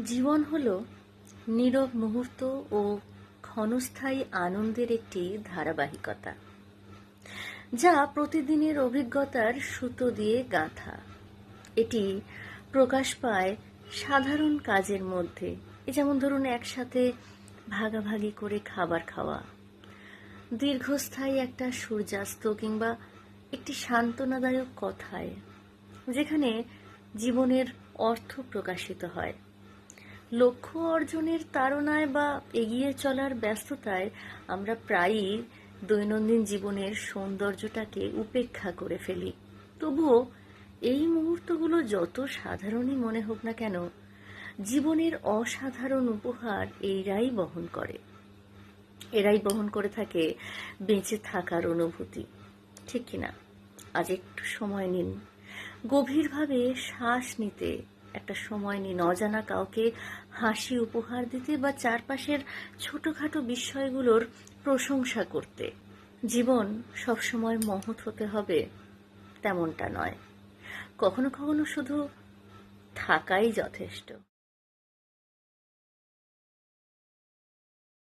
জীবন হলো নীরব মুহূর্ত ও ক্ষণস্থায়ী আনন্দের একটি ধারাবাহিকতা, যা প্রতিদিনের অভিজ্ঞতার সুতো দিয়ে গাঁথা। এটি প্রকাশ পায় সাধারণ কাজের মধ্যে, যেমন ধরুন একসাথে ভাগাভাগি করে খাবার খাওয়া, দীর্ঘস্থায়ী একটা সূর্যাস্ত কিংবা একটি সান্ত্বনাদায়ক কথায়, যেখানে জীবনের অর্থ প্রকাশিত হয়। লক্ষ্য অর্জনের তাড়নায় বা এগিয়ে চলার ব্যস্ততায় আমরা প্রায়ই দৈনন্দিন জীবনের সৌন্দর্যটাকে উপেক্ষা করে ফেলি। তবুও এই মুহূর্তগুলো যত সাধারণই মনে হোক না কেন, জীবনের অসাধারণ উপহার এরাই বহন করে থাকে বেঁচে থাকার অনুভূতি। ঠিক কিনা? আজ একটু সময় নিন, গভীরভাবে শ্বাস নিতে একটা সময় নিন, অজানা কাউকে হাসি উপহার দিতে বা চারপাশের ছোটখাটো বিষয়গুলোর প্রশংসা করতে। জীবন সবসময় মহৎ হতে হবে তেমনটা নয়, কখনো কখনো শুধু থাকাই যথেষ্ট।